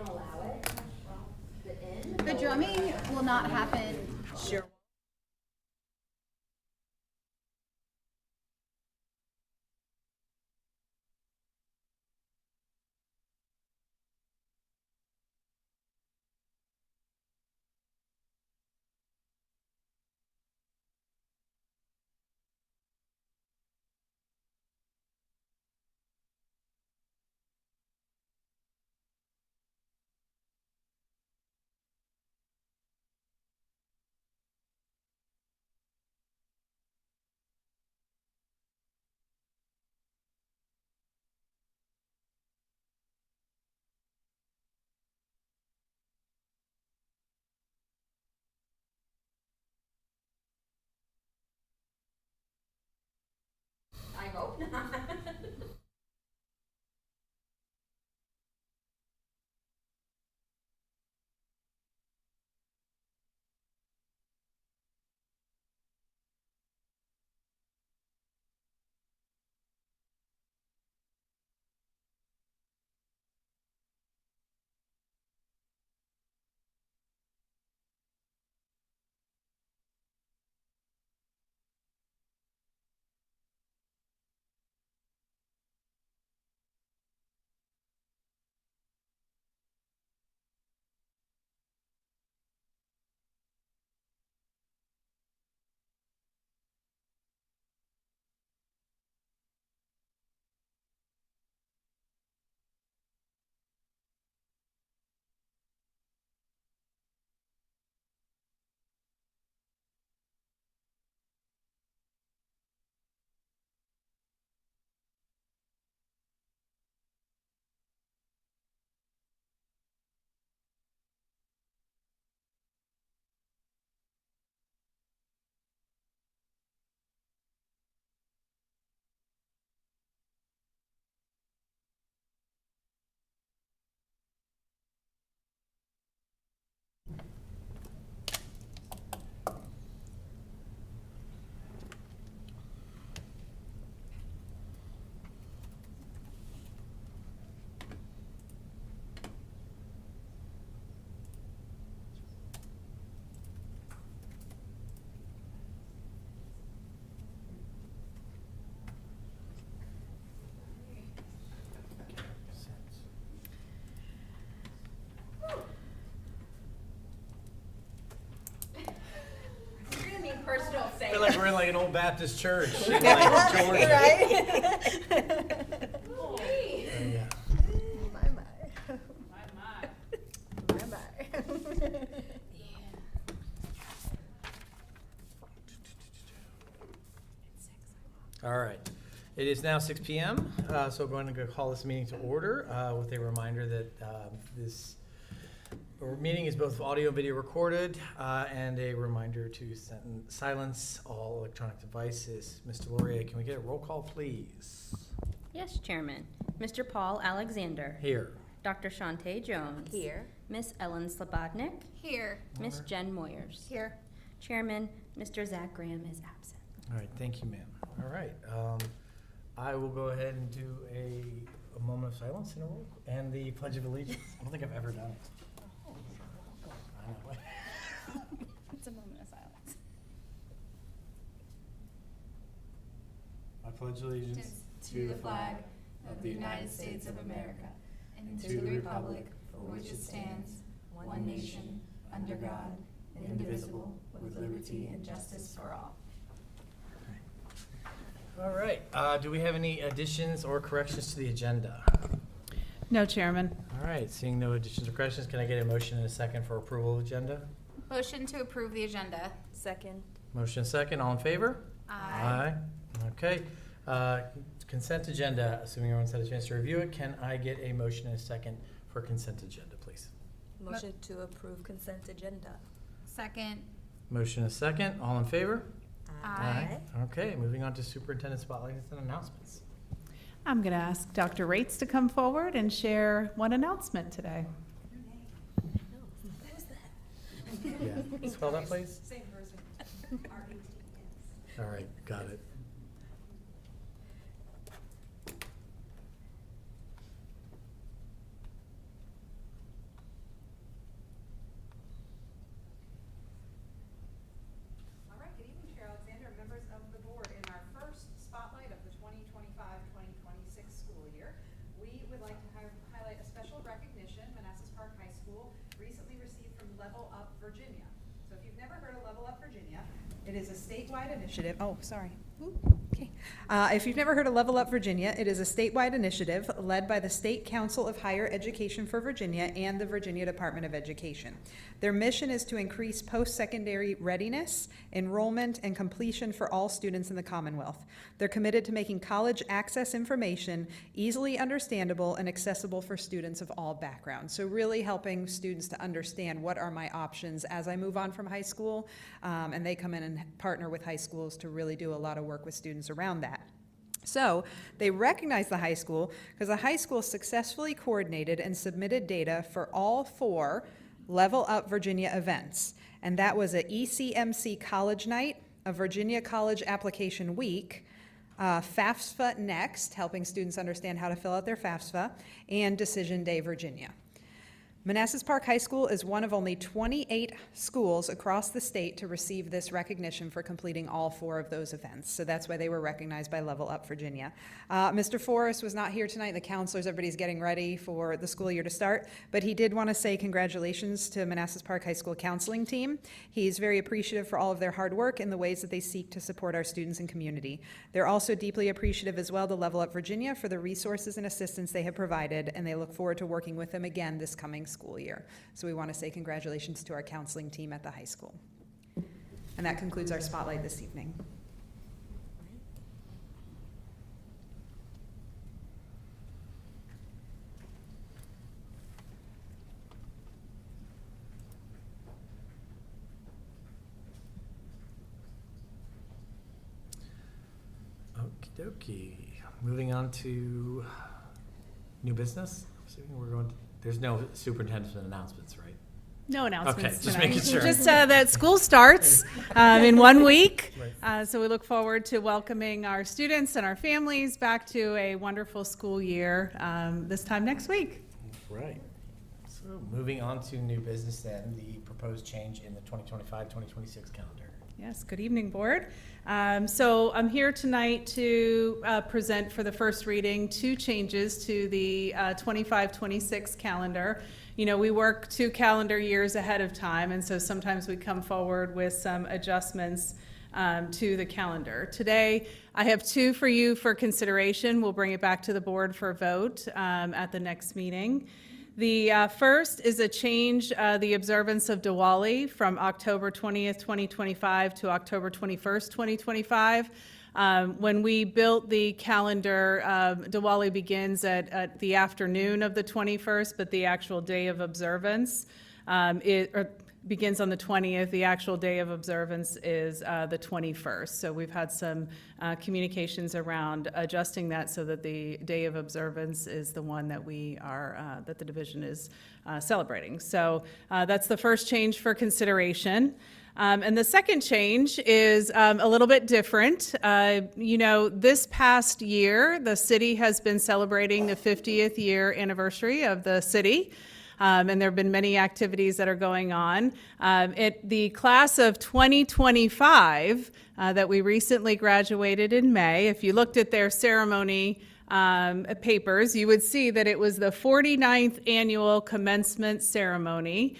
don't allow it, The drumming will not happen. Sure. I hope not. You're gonna need personal I say. feel like we're in like an old Baptist church. in, like, Georgia. Right? Yeah. My, my. My, my. My, my. All right. It is now 6 p.m., so we're going to go call this meeting to order with a reminder that this meeting is both audio and video recorded, and a reminder to silence all electronic devices. Mr. Laurier, can we get a roll call, please? Yes, Chairman. Mr. Paul Alexander. Here. Dr. Shantae Jones. Here. Miss Ellen Slobodnik. Here. Miss Jen Moyers. Here. Chairman, Mr. Zach Graham is absent. All right, thank you, ma'am. All right, I will go ahead and do a moment of silence in a roll, and the Pledge of Allegiance. I don't think I've ever done it. I know. It's a moment of silence. I pledge allegiance to the flag of the United States of America and to the republic for which it stands, one nation, under God, indivisible, with liberty and justice for all. All right, do we have any additions or corrections to the agenda? No, Chairman. All right, seeing no additions or corrections, can I get a motion and a second for approval of agenda? Motion to approve the agenda. Second. Motion and second, all in favor? Aye. Okay, consent agenda, assuming everyone's had a chance to review it, can I get a motion and a second for consent agenda, please? Motion to approve consent agenda. Second. Motion and a second, all in favor? Aye. Okay, moving on to superintendent spotlights and announcements. I'm going to ask Dr. Rates to come forward and share one announcement today. Yeah, spell that, please. Same person. All right, got it. Park High School recently received from Level Up Virginia. So if you've never heard of Level Up Virginia, it is a statewide initiative. Oh, sorry. Okay. If you've never heard of Level Up Virginia, it is a statewide initiative led by the State Council of Higher Education for Virginia and the Virginia Department of Education. Their mission is to increase post-secondary readiness, enrollment, and completion for all students in the Commonwealth. They're committed to making college access information easily understandable and accessible for students of all backgrounds. So really helping students to understand what are my options as I move on from high school, and they come in and partner with high schools to really do a lot of work with students around that. So they recognize the high school because the high school successfully coordinated and submitted data for all 4 Level Up Virginia events. And that was a ECMC College Night, a Virginia College Application Week, FAFSA Next, helping students understand how to fill out their FAFSA, and Decision Day Virginia. Manassas Park High School is one of only 28 schools across the state to receive this recognition for completing all 4 of those events. So that's why they were recognized by Level Up Virginia. Mr. Forrest was not here tonight. The counselors, everybody's getting ready for the school year to start, but he did want to say congratulations to Manassas Park High School counseling team. He's very appreciative for all of their hard work and the ways that they seek to support our students and community. They're also deeply appreciative as well to Level Up Virginia for the resources and assistance they have provided, and they look forward to working with them again this coming school year. So we want to say congratulations to our counseling team at the high school. And that concludes our spotlight this evening. Okie dokie. Moving on to new business. Assuming we're going to, there's no superintendent's announcements, right? No announcements Okay, just tonight. making sure. Just that school starts in 1 week. So we look forward to welcoming our students and our families back to a wonderful school year this time next week. Right. So moving on to new business then, the proposed change in the 2025-2026 calendar. Yes, good evening, board. So I'm here tonight to present for the first reading 2 changes to the 25-26 calendar. You know, we work 2 calendar years ahead of time, and so sometimes we come forward with some adjustments to the calendar. Today, I have 2 for you for consideration. We'll bring it back to the board for a vote at the next meeting. The first is a change, the observance of Diwali from October 20th, 2025 to October 21st, 2025. When we built the calendar, Diwali begins at the afternoon of the 21st, but the actual day of observance begins on the 20th. The actual day of observance is the 21st. So we've had some communications around adjusting that so that the day of observance is the one that we are, that the division is celebrating. So that's the first change for consideration. And the second change is a little bit different. You know, this past year, the city has been celebrating the 50th year anniversary of the city. And there have been many activities that are going on. The class of 2025 that we recently graduated in May, if you looked at their ceremony papers, you would see that it was the 49th annual commencement ceremony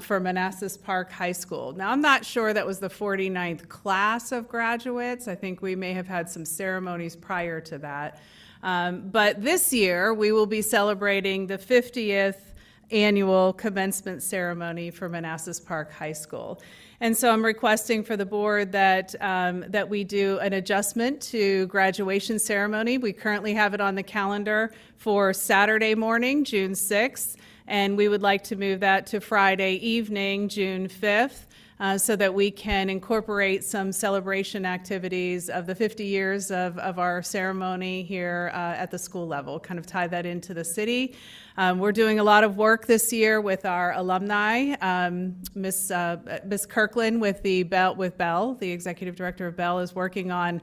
for Manassas Park High School. Now, I'm not sure that was the 49th class of graduates. I think we may have had some ceremonies prior to that. But this year, we will be celebrating the 50th annual commencement ceremony for Manassas Park High School. And so I'm requesting for the board that that we do an adjustment to graduation ceremony. We currently have it on the calendar for Saturday morning, June 6th, and we would like to move that to Friday evening, June 5th, so that we can incorporate some celebration activities of the 50 years of our ceremony here at the school level, kind of tie that into the city. We're doing a lot of work this year with our alumni. Miss Kirkland with Bell, the executive director of Bell, is working on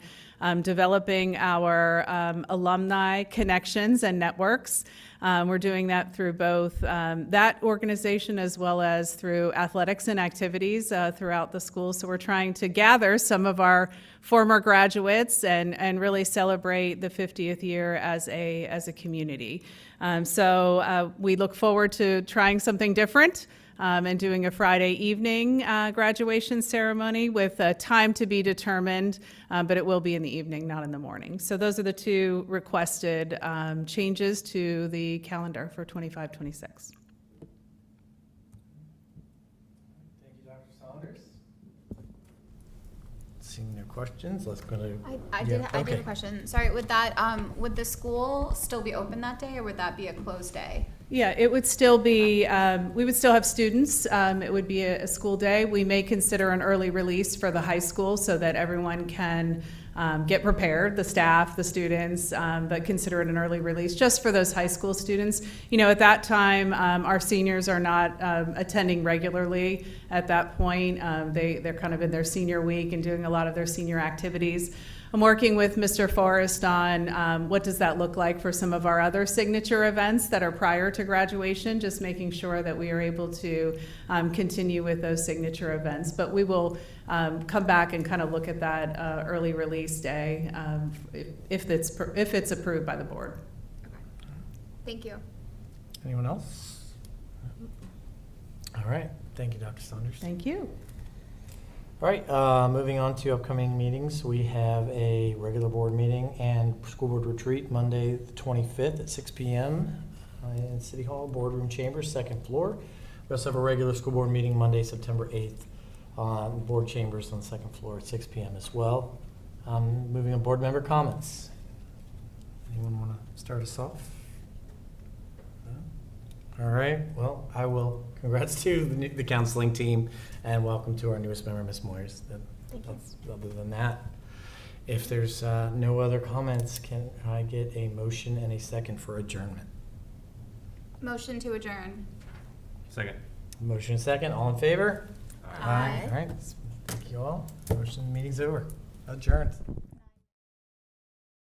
developing our alumni connections and networks. We're doing that through both that organization as well as through athletics and activities throughout the school. So we're trying to gather some of our former graduates and really celebrate the 50th year as a community. So we look forward to trying something different and doing a Friday evening graduation ceremony with a time to be determined, but it will be in the evening, not in the morning. So those are the two requested changes to the calendar for 25-26. Thank you, Dr. Saunders. Seeing no questions, let's go to. I did have a question. Sorry, would would the school still be open that day, or would that be a closed day? Yeah, it would still be, we would still have students. It would be a school day. We may consider an early release for the high school so that everyone can get prepared, the staff, the students, but consider it an early release just for those high school students. You know, at that time, our seniors are not attending regularly at that point. They're kind of in their senior week and doing a lot of their senior activities. I'm working with Mr. Forrest on what does that look like for some of our other signature events that are prior to graduation, just making sure that we are able to continue with those signature events. But we will come back and kind of look at that early release day if it's approved by the board. Thank you. Anyone else? All right, thank you, Dr. Saunders. Thank you. All right, moving on to upcoming meetings. We have a regular board meeting and school board retreat Monday, the 25th at 6 p.m. In City Hall, Boardroom Chambers, second floor. We also have a regular school board meeting Monday, September 8th, board chambers on the second floor at 6 p.m. as well. Moving on, board member comments. Anyone want to start us off? No? All right, well, I will. Congrats to the counseling team and welcome to our newest member, Ms. Moyers. Other than that, if there's no other comments, can I get a motion and a second for adjournment? Motion to adjourn. Second. Motion and second, all in favor? Aye. All right, thank you all. Motion, meeting's over. Adjourned.